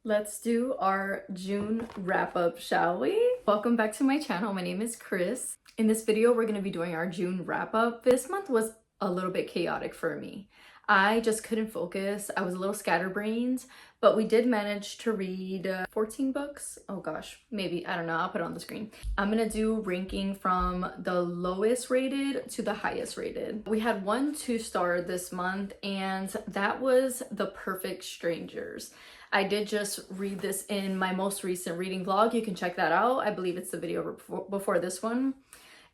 Let's do our June wrap up, shall we? Welcome back to my channel. My name is Chris. In this video, we're going to be doing our June wrap up. This month was a little bit chaotic for me. I just couldn't focus. I was a little scatterbrained, but we did manage to read 14 books. Oh gosh, maybe, I don't know. I'll put it on the screen. I'm gonna do ranking from the lowest rated to the highest rated. We had 1 2-star this month, and that was The Perfect Strangers. I did just read this in my most recent reading vlog. You can check that out. I believe it's the video before this one.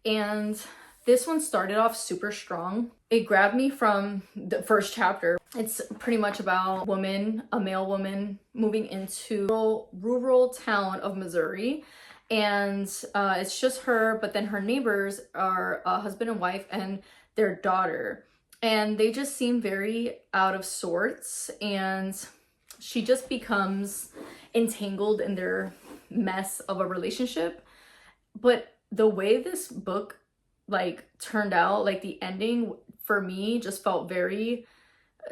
And this one started off super strong. It grabbed me from the first chapter. It's pretty much about a male woman moving into rural town of Missouri. And it's just her, but then her neighbors are a husband and wife and their daughter. And they just seem very out of sorts, and she just becomes entangled in their mess of a relationship. But the way this book turned out, the ending for me just felt very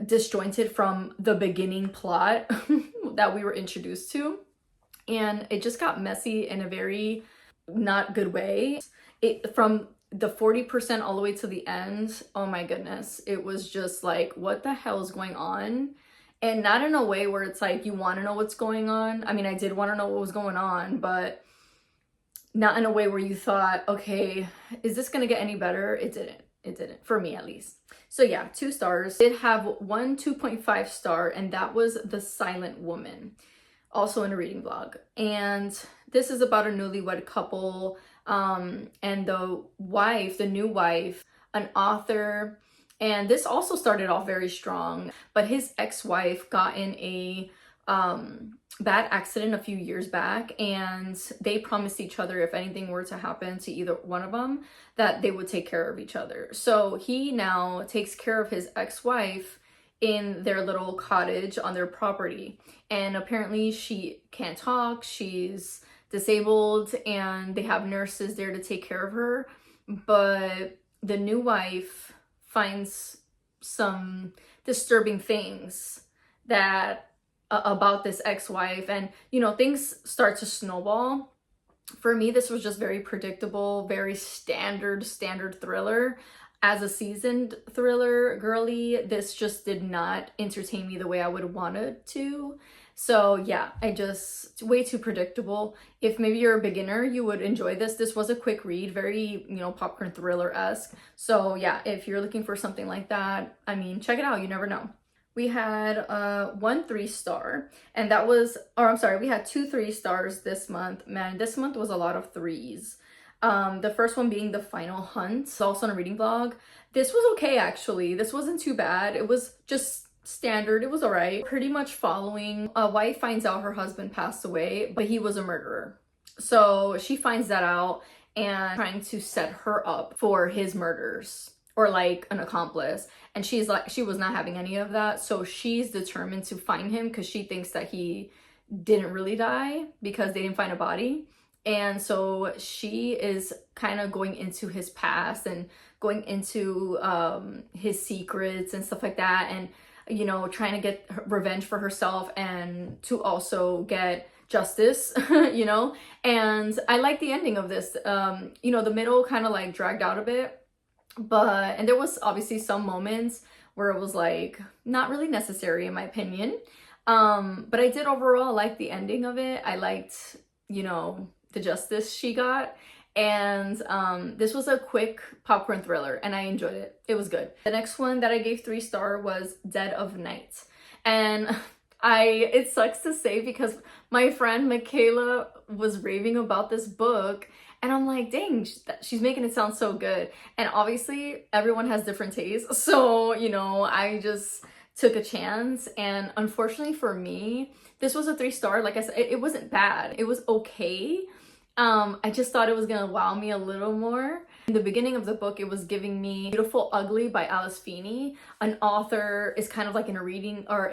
disjointed from the beginning plot that we were introduced to, and it just got messy in a very not good way. From the 40% all the way to the end, oh my goodness, it was just like, what the hell is going on? And not in a way where it's like you want to know what's going on. I mean, I did want to know what was going on, but not in a way where you thought, okay, is this gonna get any better? It didn't, for me at least. So yeah, 2 stars. Did have one 2.5 star, and that was The Silent Woman, also in a reading vlog. And this is about a newlywed couple, and the new wife, an author. And this also started off very strong, but his ex-wife got in a bad accident a few years back, and they promised each other if anything were to happen to either one of them, that they would take care of each other. So he now takes care of his ex-wife in their little cottage on their property. And apparently she can't talk, she's disabled, and they have nurses there to take care of her. But the new wife finds some disturbing things that about this ex-wife, and things start to snowball. For me, this was just very predictable, very standard thriller. As a seasoned thriller girly, this just did not entertain me the way I would have wanted to. So yeah, way too predictable. If maybe you're a beginner, you would enjoy this. This was a quick read, very, popcorn thriller-esque. So yeah, if you're looking for something like that, I mean, check it out, you never know. We had 1 3-star, and that was, we had 2 3-stars this month. Man, this month was a lot of 3s. The first one being The Final Hunt, also in a reading vlog. This was okay, actually. This wasn't too bad. It was just standard. It was all right. Pretty much following a wife finds out her husband passed away, but he was a murderer. So she finds that out and trying to set her up for his murders, or an accomplice. And she was not having any of that. So she's determined to find him because she thinks that he didn't really die because they didn't find a body. And so she is kind of going into his past and going into his secrets and stuff like that, and trying to get revenge for herself and to also get justice. And I like the ending of this. The middle kind of dragged out a bit, and there was obviously some moments where it was not really necessary in my opinion. But I did overall like the ending of it. I liked, the justice she got. And this was a quick popcorn thriller, and I enjoyed it. It was good. The next one that I gave 3-star was Dead of Night. And it sucks to say because my friend Michaela was raving about this book, and I'm like, dang, she's making it sound so good. And obviously everyone has different tastes. So, I just took a chance. And unfortunately for me, this was a 3-star. Like I said, it wasn't bad. It was okay. I just thought it was gonna wow me a little more. In the beginning of the book, it was giving me Beautiful Ugly by Alice Feeney. An author is kind of in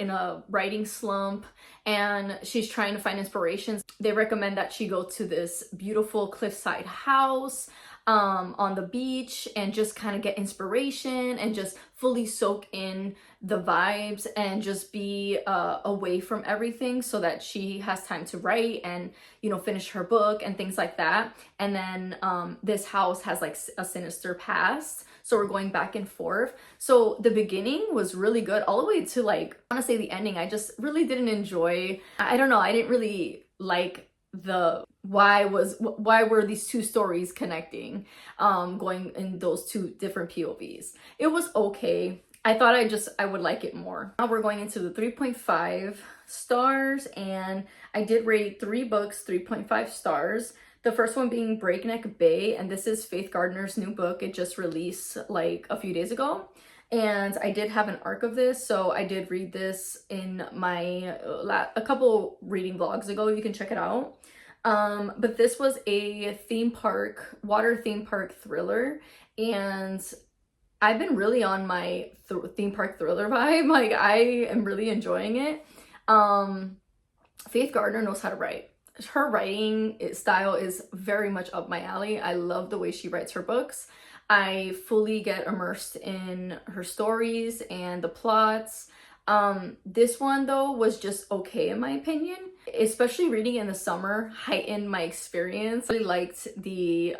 a writing slump, and she's trying to find inspirations. They recommend that she go to this beautiful cliffside house on the beach and just kind of get inspiration and just fully soak in the vibes and just be away from everything so that she has time to write and, you know, finish her book and things like that. And then this house has like a sinister past, so we're going back and forth. So the beginning was really good all the way to, like, I want to say the ending. I just really didn't enjoy. I don't know, I didn't really like the why were these two stories connecting, going in those two different POVs. It was okay. I thought I would like it more. Now we're going into the 3.5 stars, and I did rate 3 books 3.5 stars. The first one being Breakneck Bay, and this is Faith Gardner's new book. It just released like a few days ago, and I did have an arc of this, so I did read this in my a couple reading vlogs ago. You can check it out. But this was a water theme park thriller, and I've been really on my theme park thriller vibe. Like, I am really enjoying it. Faith Gardner knows how to write. Her writing style is very much up my alley. I love the way she writes her books. I fully get immersed in her stories and the plots. This one though was just okay in my opinion, especially reading in the summer heightened my experience. I really liked the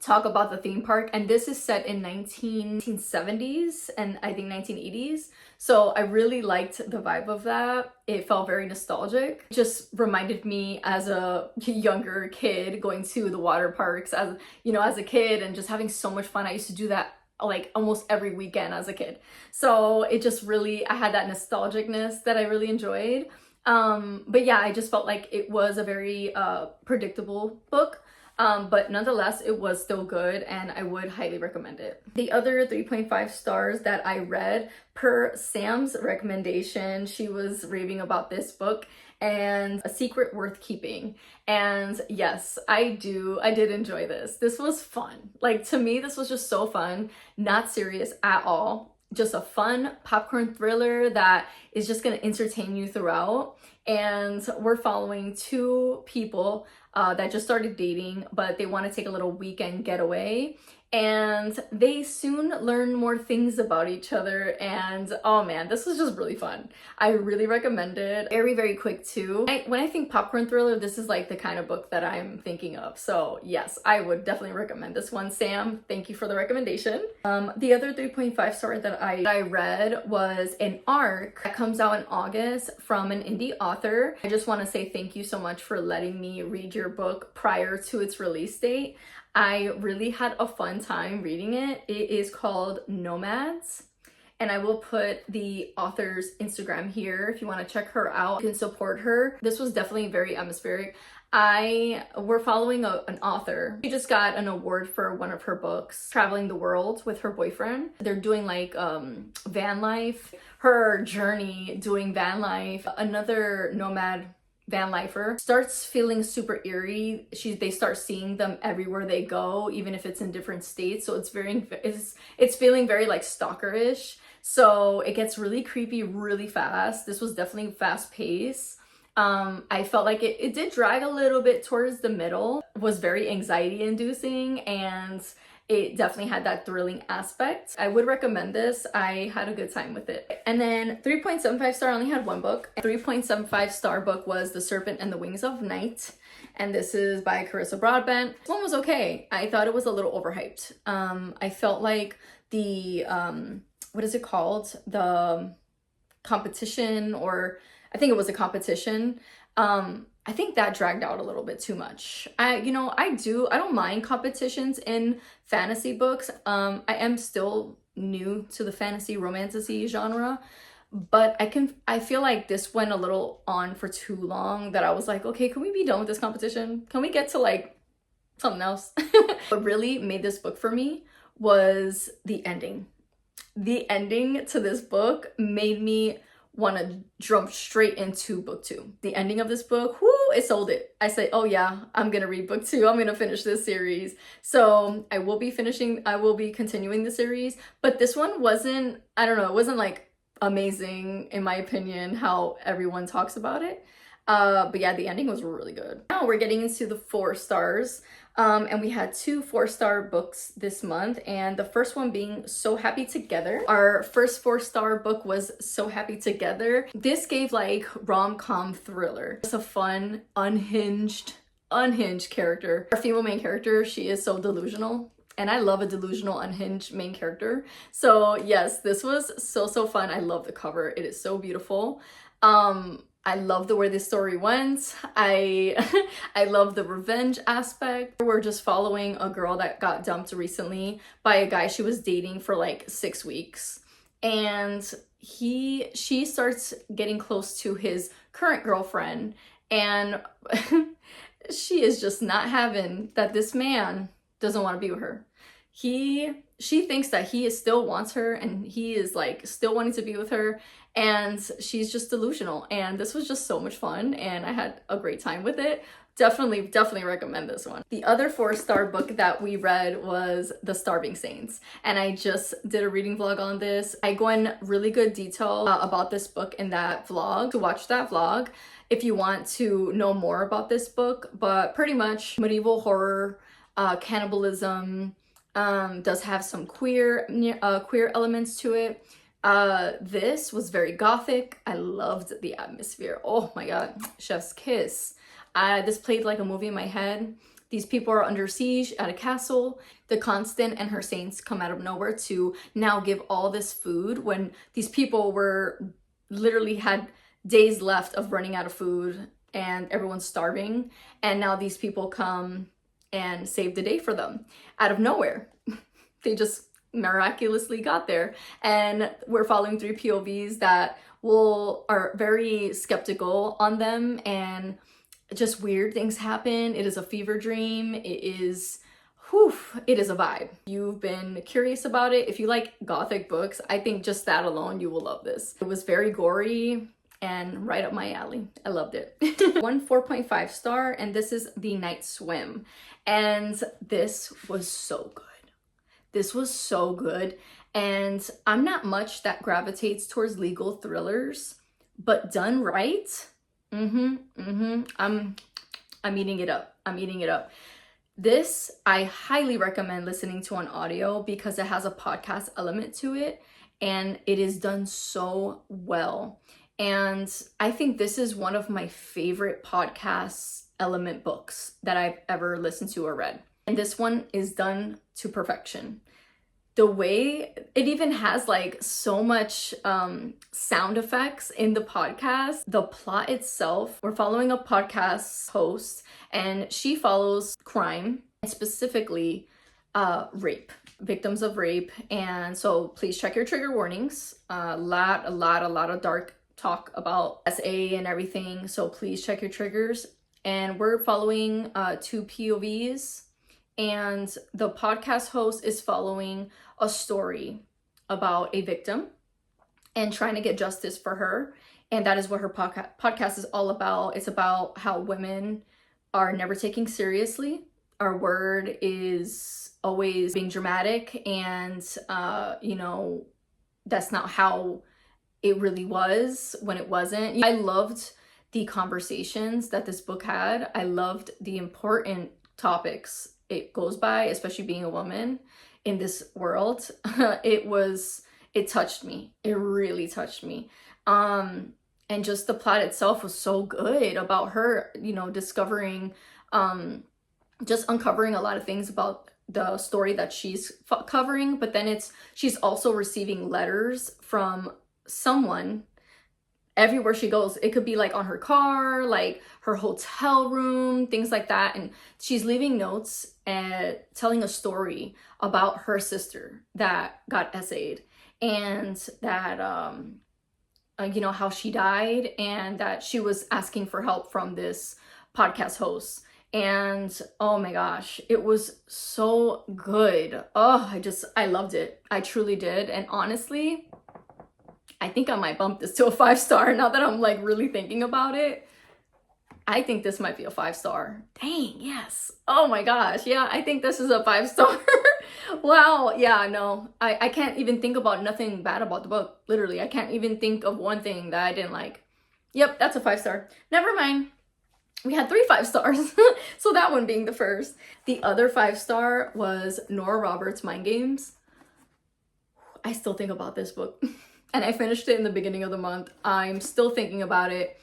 talk about the theme park, and this is set in 1970s and I think 1980s, so I really liked the vibe of that. It felt very nostalgic. Just reminded me as a younger kid going to the water parks as, you know, as a kid, and just having so much fun. I used to do that like almost every weekend as a kid, so it just really, I had that nostalgicness that I really enjoyed. But yeah, I just felt like it was a very predictable book. But nonetheless, it was still good, and I would highly recommend it. The other 3.5 stars that I read, per Sam's recommendation, she was raving about this book, and A Secret Worth Keeping. And yes, I did enjoy this. This was fun. Like, to me, this was just so fun, not serious at all. Just a fun popcorn thriller that is just gonna entertain you throughout. And we're following 2 people that just started dating, but they want to take a little weekend getaway, and they soon learn more things about each other. And oh man, this was just really fun. I really recommend it. Very, very quick too. When I think popcorn thriller, this is like the kind of book that I'm thinking of. So yes, I would definitely recommend this one. Sam, thank you for the recommendation. The other 3.5 star that I read was an arc that comes out in August from an indie author. I just want to say thank you so much for letting me read your book prior to its release date. I really had a fun time reading it. It is called Nomads, and I will put the author's Instagram here if you want to check her out. You can support her. This was definitely very atmospheric. We're following an author. She just got an award for one of her books, traveling the world with her boyfriend. They're doing like van life, her journey doing van life. Another nomad van lifer starts feeling super eerie. They start seeing them everywhere they go, even if it's in different states. So it's feeling very like stalkerish. So it gets really creepy really fast. This was definitely fast paced. I felt like it did drag a little bit towards the middle. It was very anxiety inducing, and it definitely had that thrilling aspect. I would recommend this. I had a good time with it. And then 3.75 star, I only had 1 book. 3.75 star book was The Serpent and the Wings of Night. And this is by Carissa Broadbent. This one was okay. I thought it was a little overhyped. I felt like the, what is it called? The competition, or I think it was a competition. I think that dragged out a little bit too much. I don't mind competitions in fantasy books. I am still new to the fantasy romantasy genre, but I feel like this went a little on for too long, that I was like, okay, can we be done with this competition? Can we get to like something else? What really made this book for me was the ending. The ending to this book made me want to jump straight into book 2. The ending of this book, whoo, it sold it. I said, oh yeah, I'm gonna read book 2. I'm gonna finish this series. So I will be continuing the series, but this one wasn't, I don't know, it wasn't like amazing in my opinion how everyone talks about it. But yeah, the ending was really good. Now we're getting into the 4 stars. And we had 2 4-star books this month, and the first one being So Happy Together. Our first 4-star book was So Happy Together. This gave like rom-com thriller. It's a fun, unhinged character. Our female main character, she is so delusional. And I love a delusional, unhinged main character. So yes, this was so fun. I love the cover. It is so beautiful. I love the way this story went. I love the revenge aspect. We're just following a girl that got dumped recently by a guy she was dating for like 6 weeks. And she starts getting close to his current girlfriend, and she is just not having that this man doesn't want to be with her. She thinks that he still wants her, and he is like still wanting to be with her, and she's just delusional. And this was just so much fun, and I had a great time with it. Definitely recommend this one. The other 4-star book that we read was The Starving Saints, and I just did a reading vlog on this. I go in really good detail about this book in that vlog. To watch that vlog if you want to know more about this book. But pretty much medieval horror, cannibalism, does have some queer elements to it. This was very gothic. I loved the atmosphere. Oh my god, chef's kiss. This played like a movie in my head. These people are under siege at a castle. The Constant and her saints come out of nowhere to now give all this food when these people were literally had days left of running out of food and everyone's starving. And now these people come and save the day for them out of nowhere. They just miraculously got there. And we're following 3 POVs that are very skeptical on them, and just weird things happen. It is a fever dream. It is a vibe. You've been curious about it. If you like gothic books, I think just that alone, you will love this. It was very gory and right up my alley. I loved it. 4.5 star, and this is The Night Swim. And this was so good. This was so good. And I'm not much that gravitates towards legal thrillers, but done right, I'm eating it up. I'm eating it up. This, I highly recommend listening to on audio because it has a podcast element to it, and it is done so well. And I think this is one of my favorite podcast element books that I've ever listened to or read. And this one is done to perfection. The way it even has like so much sound effects in the podcast. The plot itself, we're following a podcast host, and she follows crime, and specifically rape, victims of rape. And so please check your trigger warnings. A lot of dark talk about SA and everything, so please check your triggers. And we're following 2 POVs, and the podcast host is following a story about a victim and trying to get justice for her. And that is what her podcast is all about. It's about how women are never taken seriously. Our word is always being dramatic, and that's not how it really was when it wasn't. I loved the conversations that this book had. I loved the important topics it goes by, especially being a woman in this world. It touched me. It really touched me. And just the plot itself was so good about her, discovering, just uncovering a lot of things about the story that she's covering. But then she's also receiving letters from someone everywhere she goes. It could be like on her car, like her hotel room, things like that. And she's leaving notes and telling a story about her sister that got SA'd, and that, how she died, and that she was asking for help from this podcast host. And oh my gosh, it was so good. Oh, I loved it. I truly did. And honestly, I think I might bump this to a 5 star now that I'm like really thinking about it. I think this might be a 5-star. Dang, yes. Oh my gosh. Yeah, I think this is a 5-star. Wow. Yeah, no. I can't even think about nothing bad about the book. Literally, I can't even think of one thing that I didn't like. Yep, that's a 5-star. Never mind. We had 3 5-stars. So that one being the first. The other 5-star was Nora Roberts' Mind Games. I still think about this book. And I finished it in the beginning of the month. I'm still thinking about it.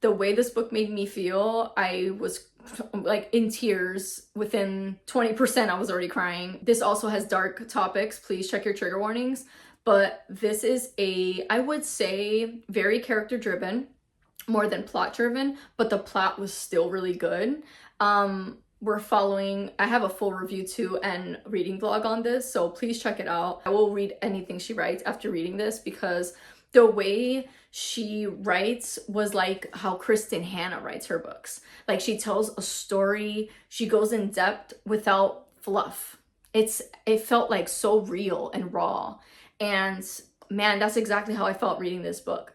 The way this book made me feel, I was like in tears. Within 20%, I was already crying. This also has dark topics. Please check your trigger warnings. But this is I would say, very character driven, more than plot driven, but the plot was still really good. We're following, I have a full review too and reading vlog on this, so please check it out. I will read anything she writes after reading this, because the way she writes was like how Kristen Hanna writes her books. Like, she tells a story, she goes in depth without fluff. It felt like so real and raw. And man, that's exactly how I felt reading this book.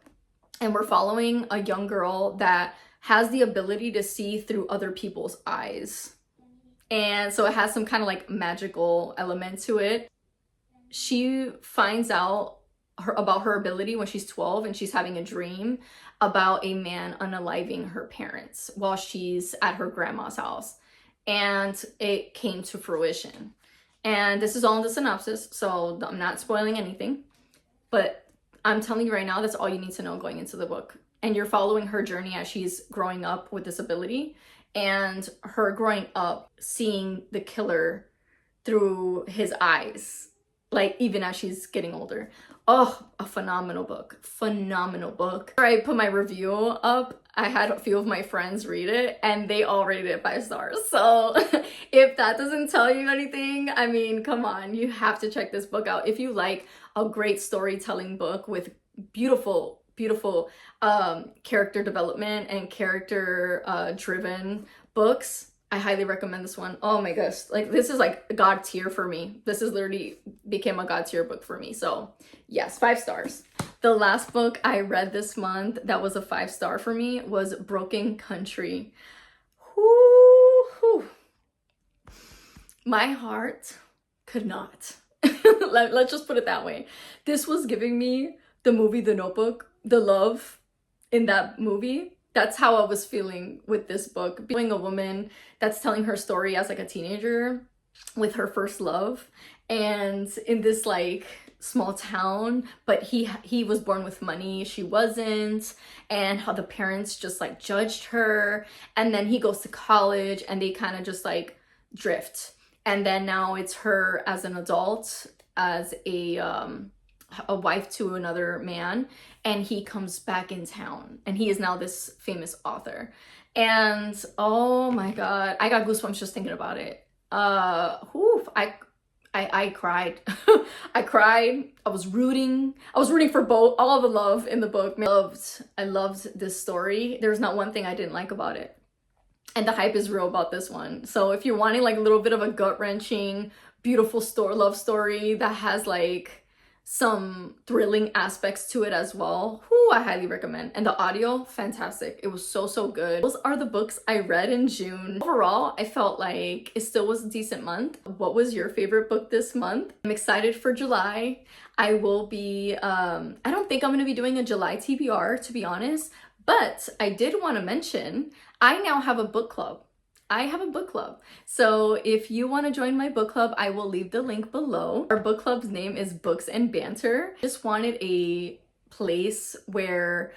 And we're following a young girl that has the ability to see through other people's eyes. And so it has some kind of like magical element to it. She finds out about her ability when she's 12, and she's having a dream about a man unaliving her parents while she's at her grandma's house. And it came to fruition. And this is all in the synopsis, so I'm not spoiling anything. But I'm telling you right now, that's all you need to know going into the book. And you're following her journey as she's growing up with this ability, and her growing up seeing the killer through his eyes, like even as she's getting older. Oh, a phenomenal book. Phenomenal book. After I put my review up, I had a few of my friends read it and they all rated it 5 stars. So if that doesn't tell you anything, I mean, come on, you have to check this book out. If you like a great storytelling book with beautiful character development and character driven books, I highly recommend this one. Oh my gosh, like this is like god tier for me. This is literally became a god tier book for me. So yes, 5 stars. The last book I read this month that was a 5-star for me was Broken Country. Whoo. My heart could not. Let's just put it that way. This was giving me the movie The Notebook, the love in that movie. That's how I was feeling with this book. Being a woman that's telling her story as like a teenager with her first love, and in this like small town, but he was born with money, she wasn't, and how the parents just like judged her, and then he goes to college and they kind of just like drift, and then now it's her as an adult, as a wife to another man, and he comes back in town and he is now this famous author. And oh my god, I got goosebumps just thinking about it. I cried. I cried. I was rooting for both, all the love in the book. I loved this story. There's not one thing I didn't like about it. And the hype is real about this one. So if you're wanting like a little bit of a gut-wrenching, beautiful love story that has like some thrilling aspects to it as well, I highly recommend. And the audio, fantastic. It was so good. Those are the books I read in June. Overall, I felt like it still was a decent month. What was your favorite book this month? I'm excited for July. I will be, I don't think I'm gonna be doing a July TBR, to be honest, but I did want to mention, I now have a book club. I have a book club. So if you want to join my book club, I will leave the link below. Our book club's name is Books and Banter. Just wanted a place where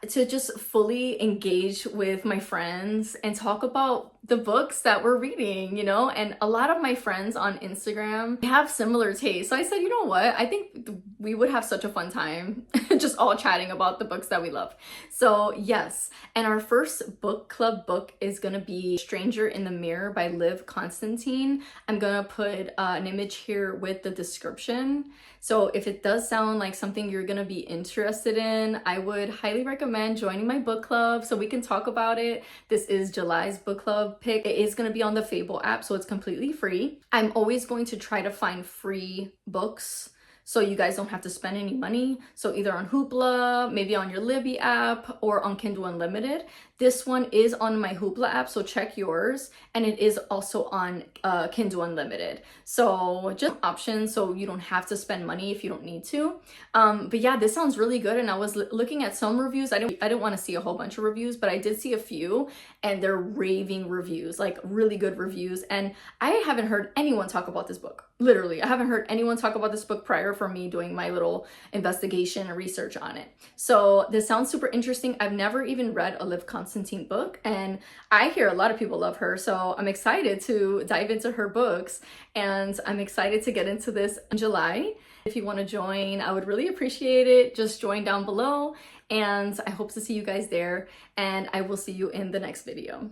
to just fully engage with my friends and talk about the books that we're reading, you know? And a lot of my friends on Instagram have similar tastes. So I said, you know what? I think we would have such a fun time just all chatting about the books that we love. So yes, and our first book club book is gonna be Stranger in the Mirror by Liv Constantine. I'm gonna put an image here with the description. So if it does sound like something you're gonna be interested in, I would highly recommend joining my book club so we can talk about it. This is July's book club pick. It is gonna be on the Fable app, so it's completely free. I'm always going to try to find free books so you guys don't have to spend any money. So either on Hoopla, maybe on your Libby app, or on Kindle Unlimited. This one is on my Hoopla app, so check yours, and it is also on Kindle Unlimited. So just options, so you don't have to spend money if you don't need to. But yeah, this sounds really good, and I was looking at some reviews. I didn't want to see a whole bunch of reviews, but I did see a few, and they're raving reviews, like really good reviews. And I haven't heard anyone talk about this book. Literally, I haven't heard anyone talk about this book prior for me doing my little investigation and research on it. So this sounds super interesting. I've never even read a Liv Constantine book, and I hear a lot of people love her. So I'm excited to dive into her books, and I'm excited to get into this in July. If you want to join, I would really appreciate it. Just join down below, and I hope to see you guys there, and I will see you in the next video.